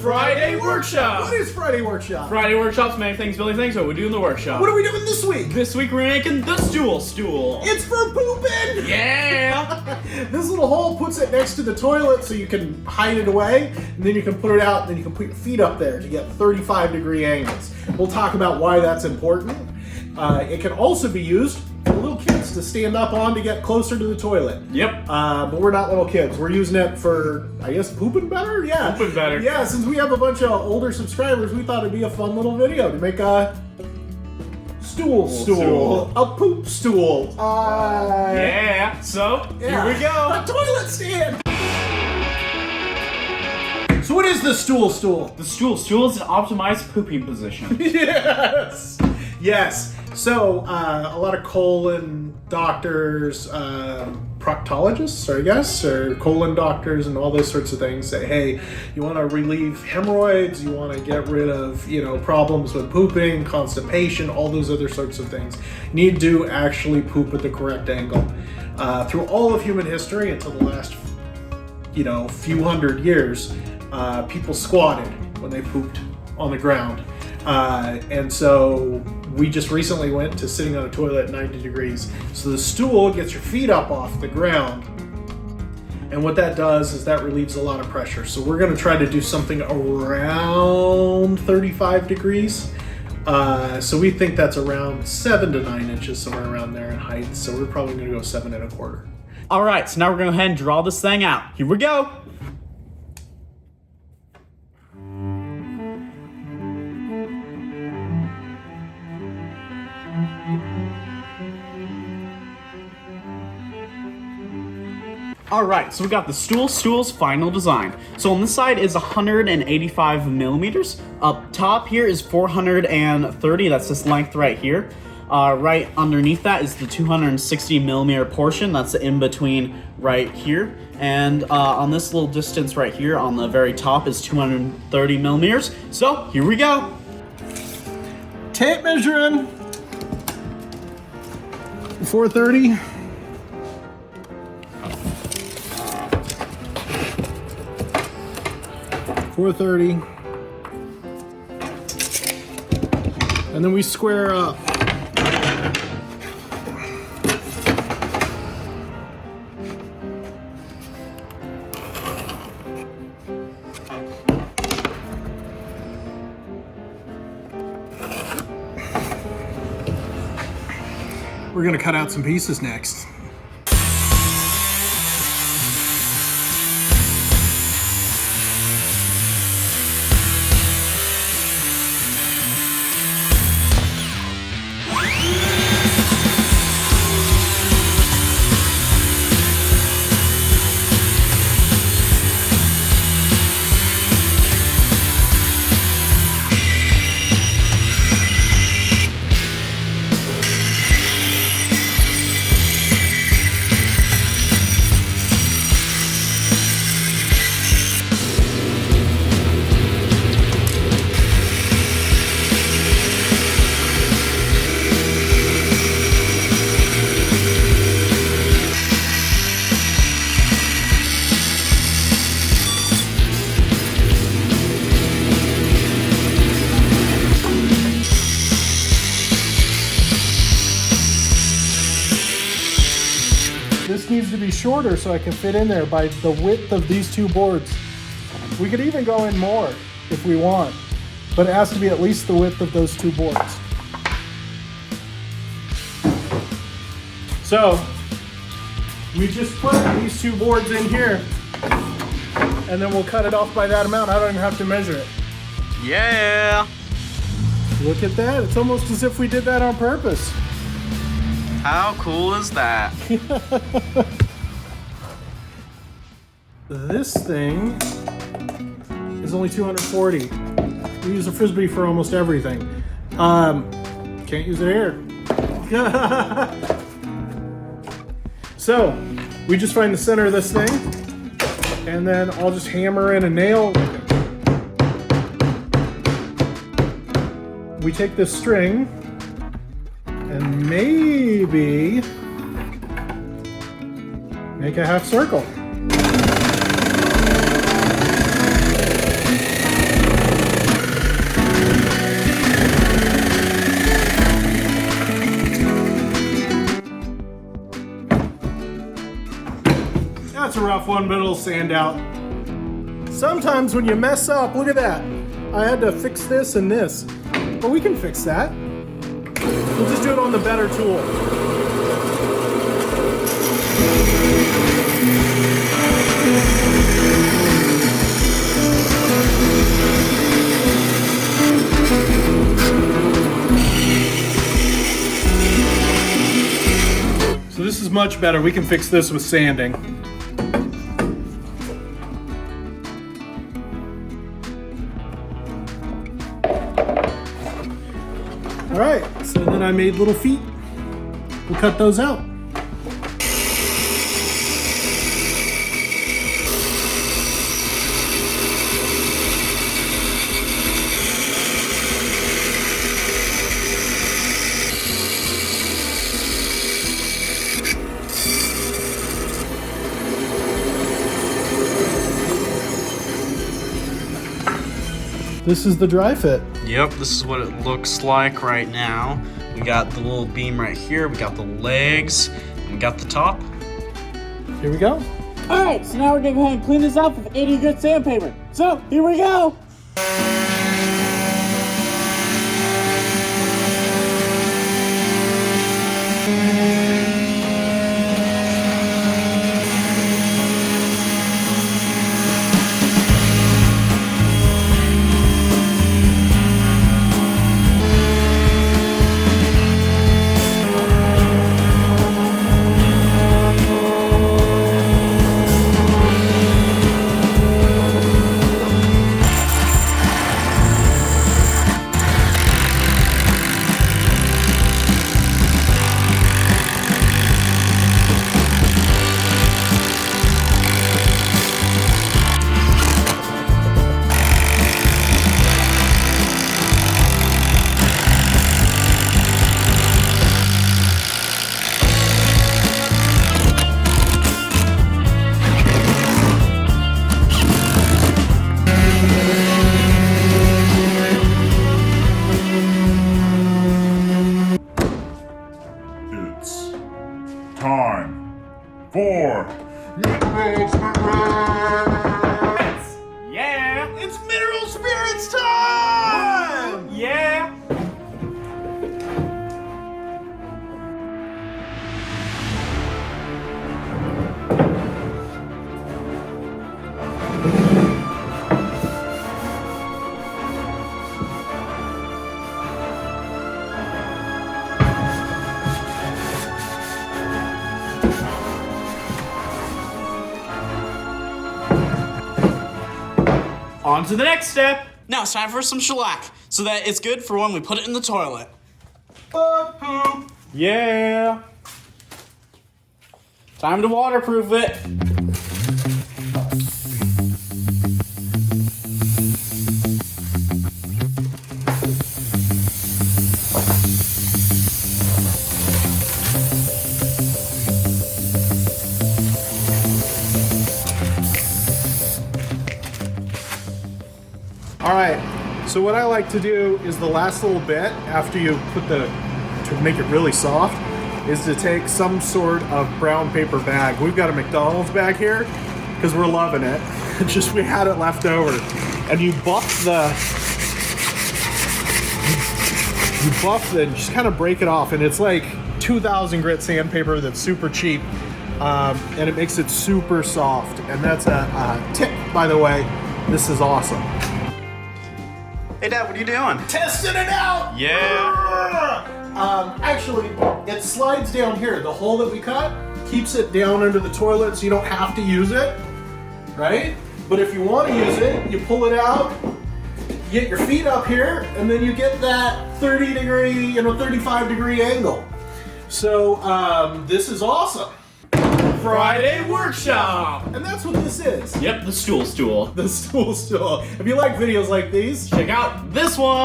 Friday Workshop! What is Friday Workshop? Friday Workshop's many things, Billy things. What we do in the workshop? What are we doing this week? This week we're making the stool. It's for pooping! Yeah! This little hole puts it next to the toilet so you can hide it away, and then you can put it out, and then you can put your feet up there to get 35-degree angles. We'll talk about why that's important. It can also be used for little kids to stand up on to get closer to the toilet. Yep. But we're not little kids. We're using it for, I guess, pooping better? Yeah. Pooping better. Yeah, since we have a bunch of older subscribers, we thought it'd be a fun little video to make a stool. A poop stool. Yeah, so here we go. A toilet stand. So what is the stool? The stool is an optimized pooping position. Yes. So, a lot of colon doctors, proctologists, I guess, or colon doctors and all those sorts of things say, hey, you want to relieve hemorrhoids, you want to get rid of, problems with pooping, constipation, all those other sorts of things. You need to actually poop at the correct angle. Through all of human history until the last, few hundred years, people squatted when they pooped on the ground. And so we just recently went to sitting on a toilet at 90 degrees. So the stool gets your feet up off the ground. And what that does is that relieves a lot of pressure. So we're going to try to do something around 35 degrees. So we think that's around 7 to 9 inches, somewhere around there in height. So we're probably going to go 7 1/4. All right, so now we're going to go ahead and draw this thing out. Here we go. Alright, so we got the stool's final design. So on this side is 185 millimeters. Up top here is 430, that's this length right here. Right underneath that is the 260 millimeter portion, that's the in-between right here. And on this little distance right here on the very top is 230 millimeters. So here we go. Tape measuring. 430. And then we square up. We're gonna cut out some pieces next. This needs to be shorter so I can fit in there by the width of these two boards. We could even go in more if we want, but it has to be at least the width of those two boards. So we just put these two boards in here and then we'll cut it off by that amount. I don't even have to measure it. Yeah. Look at that. It's almost as if we did that on purpose. How cool is that? This thing is only 240. We use a Frisbee for almost everything. Can't use it here. So, we just find the center of this thing, and then I'll just hammer in a nail. We take this string, and maybe make a half circle. rough one, but it'll sand out. Sometimes when you mess up, look at that. I had to fix this and this. But we can fix that. We'll just do it on the better tool. So this is much better. We can fix this with sanding. All right, so then I made little feet. We'll cut those out. This is the dry fit. Yep, this is what it looks like right now. We got the little beam right here, we got the legs, and we got the top. Here we go. Alright, so now we're gonna go ahead and clean this up with 80 grit sandpaper. So, here we go! Time for Yeah! It's mineral spirits time! Yeah! On to the next step. Now it's time for some shellac, so that it's good for when we put it in the toilet. Bug poop. Yeah. Time to waterproof it. All right, so what I like to do is the last little bit after you put to make it really soft, is to take some sort of brown paper bag. We've got a McDonald's bag here because we're loving it. It's just we had it left over. And you buff and just kind of break it off. And it's like 2,000 grit sandpaper that's super cheap. And it makes it super soft. And that's a tip, by the way. This is awesome. Hey Dad, what are you doing? Testing it out! Yeah. Actually, it slides down here. The hole that we cut keeps it down under the toilet so you don't have to use it, right? But if you want to use it, you pull it out, you get your feet up here, and then you get that 30 degree, 35 degree angle. So this is awesome. Friday workshop. And that's what this is. Yep, the stool. The Stool. If you like videos like these, Check out this one.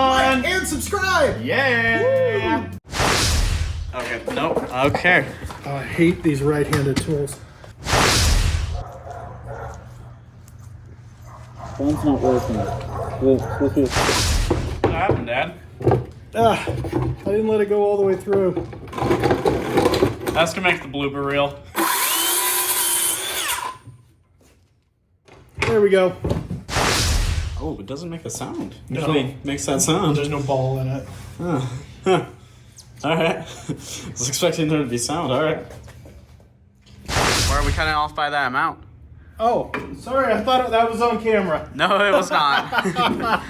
like and subscribe. Yeah. Okay. Nope. Okay. I hate these right-handed tools. One's not working. What happened, Dad? I didn't let it go all the way through. That's gonna make the blooper reel. There we go. Oh, it doesn't make a sound. No. Usually makes that sound. There's no ball in it. Huh. Alright. I was expecting there to be sound, alright. Why are we cutting off by that amount? Oh, sorry, I thought that was on camera. No, it was not.